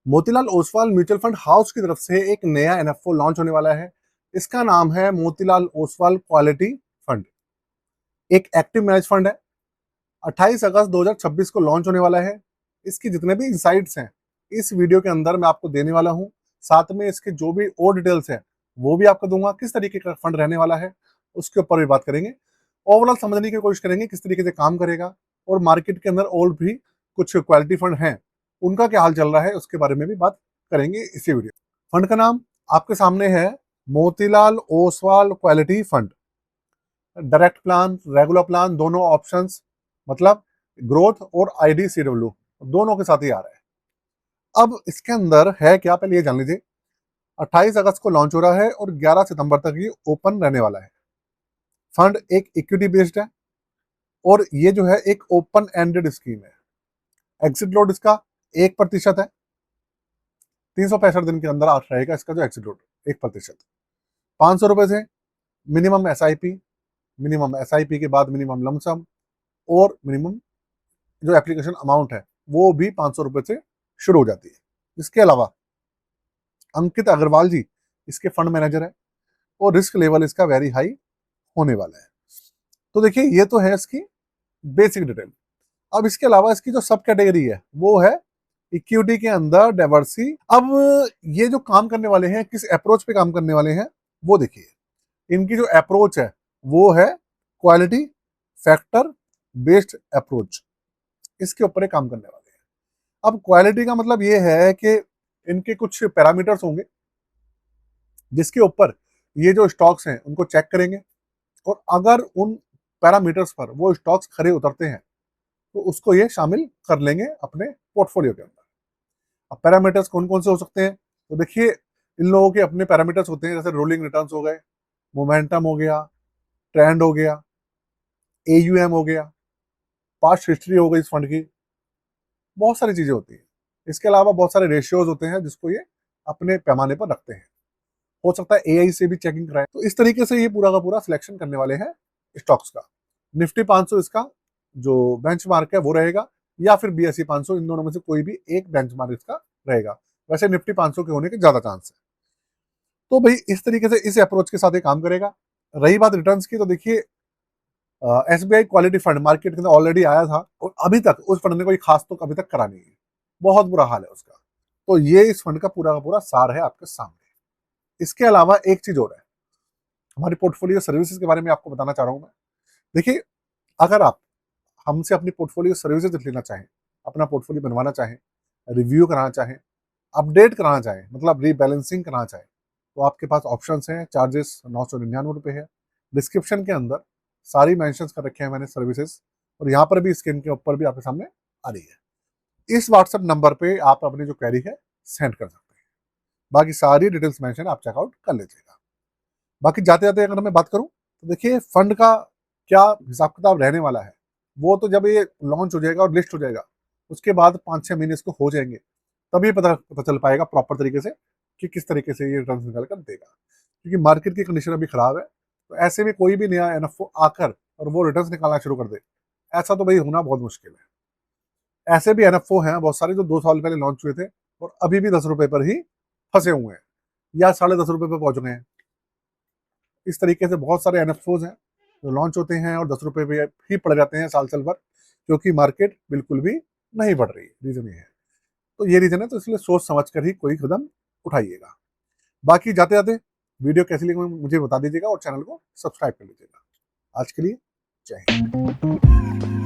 Motilal Oswal mutual fund house की तरफ से एक नया एनएफओ लॉन्च होने वाला है। इसका नाम है मोतीलाल ओसवाल क्वालिटी फंड। एक एक्टिव मैनेज फंड है। 28 अगस्त 2026 को लॉन्च होने वाला है। इसकी जितने भी इंसाइट्स हैं इस वीडियो के अंदर मैं आपको देने वाला हूं। साथ में इसके जो भी और डिटेल्स हैं वो भी आपको दूंगा। किस तरीके का फंड रहने वाला है उसके ऊपर भी बात करेंगे। ओवरऑल समझने की कोशिश करेंगे किस तरीके से काम करेगा, और मार्केट के अंदर और भी कुछ क्वालिटी फंड हैं उनका क्या हाल चल रहा है उसके बारे में भी बात करेंगे इसी वीडियो। फंड का नाम आपके सामने है, Motilal Oswal quality fund. Direct plan, regular plan, दोनों ऑप्शंस, मतलब ग्रोथ और IDCW दोनों के साथ ही आ रहा है। अब इसके अंदर है क्या, पहले ये जान लीजिए। 28 अगस्त को लॉन्च हो रहा है और 11 सितंबर तक ये ओपन रहने वाला है। फंड एक इक्विटी बेस्ड है और ये जो है एक ओपन एंडेड स्कीम है। एग्जिट लोड इसका 1% है। 365 दिन के अंदर रहेगा इसका जो एग्जिट लोड 1%। 500 रुपए से मिनिमम एस आई पी के बाद मिनिमम लमसम और मिनिमम जो एप्लीकेशन अमाउंट है वो भी 500 रुपए से शुरू हो जाती है। इसके अलावा अंकित अग्रवाल जी इसके फंड मैनेजर है और रिस्क लेवल इसका वेरी हाई होने वाला है। तो देखिए ये तो है इसकी बेसिक डिटेल। अब इसके अलावा इसकी जो सब कैटेगरी है वो है इक्विटी के अंदर डाइवर्सी। अब ये जो काम करने वाले हैं किस अप्रोच पे काम करने वाले हैं वो देखिए। इनकी जो अप्रोच है वो है क्वालिटी फैक्टर बेस्ड अप्रोच। इसके ऊपर ये काम करने वाले हैं। अब क्वालिटी का मतलब ये है कि इनके कुछ पैरामीटर्स होंगे जिसके ऊपर ये जो स्टॉक्स हैं उनको चेक करेंगे, और अगर उन पैरामीटर्स पर वो स्टॉक्स खरे उतरते हैं तो उसको ये शामिल कर लेंगे अपने पोर्टफोलियो के अंदर। अब पैरामीटर्स कौन कौन से हो सकते हैं, तो देखिए इन लोगों के अपने पैरामीटर्स होते हैं, जैसे रोलिंग रिटर्न्स हो गए, मोमेंटम हो गया, ट्रेंड हो गया, AUM हो गया, पास्ट हिस्ट्री हो गई इस फंड की, बहुत सारी चीजें होती हैं। इसके अलावा बहुत सारे रेशियोज होते हैं जिसको ये अपने पैमाने पर रखते हैं। हो सकता है AI से भी चेकिंग कराएं। तो इस तरीके से ये पूरा का पूरा सिलेक्शन करने वाले हैं स्टॉक्स का। निफ्टी 500 इसका जो बेंचमार्क है वो रहेगा, या फिर BSE 500, इन दोनों में से कोई भी एक बेंचमार्क इसका रहेगा। वैसे निफ्टी 500 के होने के ज्यादा चांस है। तो भाई इस तरीके से इस अप्रोच के साथ ये काम करेगा। रही बात रिटर्न्स की, तो देखिए SBI क्वालिटी फंड मार्केट के अंदर ऑलरेडी आया था और अभी तक उस फंड ने कोई खास तो अभी तक करा नहीं है। बहुत बुरा हाल है उसका। तो ये इस फंड का पूरा सार है आपके सामने। इसके अलावा एक चीज और है, हमारी पोर्टफोलियो सर्विसेज के बारे में आपको बताना चाह रहा हूं मैं। देखिए अगर आप हमसे अपनी पोर्टफोलियो सर्विसेज लेना चाहें, अपना पोर्टफोलियो बनवाना चाहें, रिव्यू कराना चाहें, अपडेट कराना चाहें, मतलब रीबैलेंसिंग कराना चाहें, तो आपके पास ऑप्शंस हैं। चार्जेस 999 है। डिस्क्रिप्शन के अंदर सारी मेंशंस कर रखे हैं मैंने सर्विसेज, और यहाँ पर भी स्क्रीन के ऊपर भी आपके सामने आ रही है। इस व्हाट्सएप नंबर पे आप अपनी जो क्वेरी है सेंड कर सकते हैं। बाकी सारी डिटेल्स मेंशन आप चेकआउट कर लीजिएगा। बाकी जाते जाते अगर मैं बात करूं तो देखिए फंड का क्या हिसाब किताब रहने वाला है, वो तो जब ये लॉन्च हो जाएगा और लिस्ट हो जाएगा उसके बाद 5-6 महीने इसको हो जाएंगे, तभी पता चल पाएगा प्रॉपर तरीके से कि किस तरीके से ये रिटर्न निकाल कर देगा। क्योंकि मार्केट की कंडीशन अभी खराब है, तो ऐसे में कोई भी नया एनएफओ आकर और वो रिटर्न निकालना शुरू कर दे, ऐसा तो भाई होना बहुत मुश्किल है। ऐसे भी एनएफओ हैं बहुत सारे जो 2 साल पहले लॉन्च हुए थे और अभी भी 10 रुपए पर ही फंसे हुए हैं या ₹10.5 पर पहुंच गए हैं। इस तरीके से बहुत सारे एनएफओज हैं जो लॉन्च होते हैं और 10 रुपए पे ही पड़ जाते हैं साल भर, क्योंकि मार्केट बिल्कुल भी नहीं बढ़ रही। रीजन ये है। तो ये रीजन है, तो इसलिए सोच समझ कर ही कोई कदम उठाइएगा। बाकी जाते जाते वीडियो कैसी लगी मुझे बता दीजिएगा और चैनल को सब्सक्राइब कर लीजिएगा। आज के लिए जय हिंद।